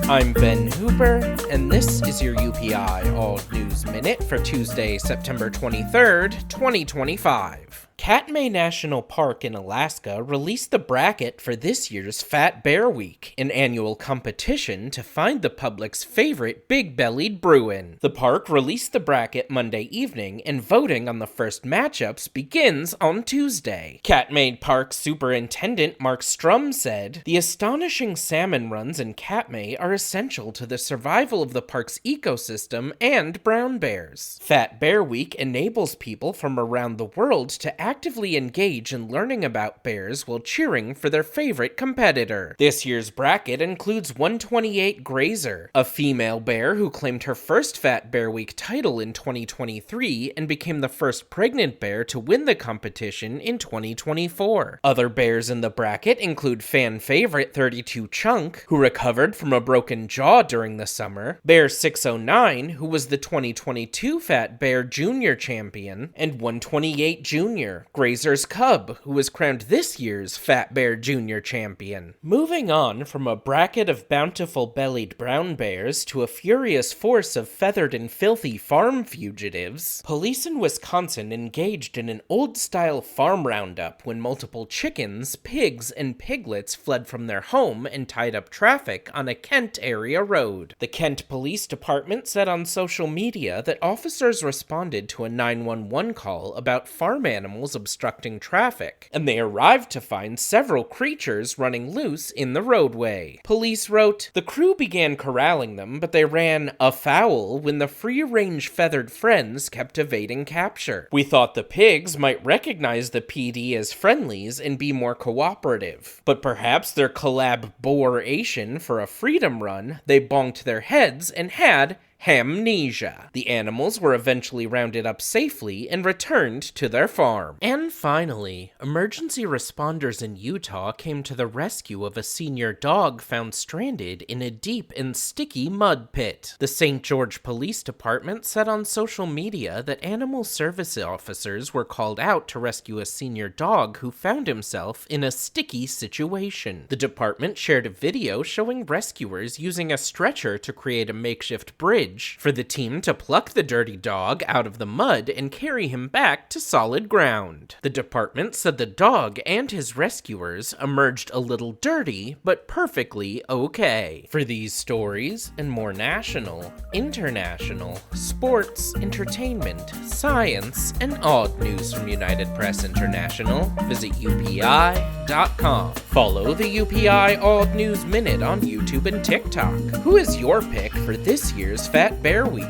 I'm Ben Hooper, and this is your UPI Odd News Minute for Tuesday, September 23rd, 2025. Katmai National Park in Alaska released the bracket for this year's Fat Bear Week, an annual competition to find the public's favorite big-bellied Bruin. The park released the bracket Monday evening, and voting on the first matchups begins on Tuesday. Katmai Park Superintendent Mark Strum said, "The astonishing salmon runs in Katmai are essential to the survival of the park's ecosystem and brown bears. Fat Bear Week enables people from around the world to actively engage in learning about bears while cheering for their favorite competitor. This year's bracket includes 128 Grazer, a female bear who claimed her first Fat Bear Week title in 2023 and became the first pregnant bear to win the competition in 2024. Other bears in the bracket include fan favorite 32 Chunk, who recovered from a broken jaw during the summer, Bear 609, who was the 2022 Fat Bear Junior champion, and 128 Junior, Grazer's cub, who was crowned this year's Fat Bear Junior champion." Moving on from a bracket of bountiful-bellied brown bears to a furious force of feathered and filthy farm fugitives, police in Wisconsin engaged in an old-style farm roundup when multiple chickens, pigs, and piglets fled from their home and tied up traffic on a Kent area road. The Kent Police Department said on social media that officers responded to a 911 call about farm animals obstructing traffic, and they arrived to find several creatures running loose in the roadway. Police wrote, "The crew began corralling them, but they ran afoul when the free-range feathered friends kept evading capture. We thought the pigs might recognize the PD as friendlies and be more cooperative, but perhaps their collaboration for a freedom run, they bonked their heads and had hamnesia. The animals were eventually rounded up safely and returned to their farm." And finally, emergency responders in Utah came to the rescue of a senior dog found stranded in a deep and sticky mud pit. The St. George Police Department said on social media that animal service officers were called out to rescue a senior dog who found himself in a sticky situation. The department shared a video showing rescuers using a stretcher to create a makeshift bridge for the team to pluck the dirty dog out of the mud and carry him back to solid ground. The department said the dog and his rescuers emerged a little dirty, but perfectly okay. For these stories and more national, international, sports, entertainment, science, and odd news from United Press International, visit UPI.com. Follow the UPI Odd News Minute on YouTube and TikTok. Who is your pick for this year's Fat Bear Week?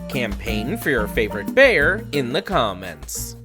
Campaign for your favorite bear in the comments.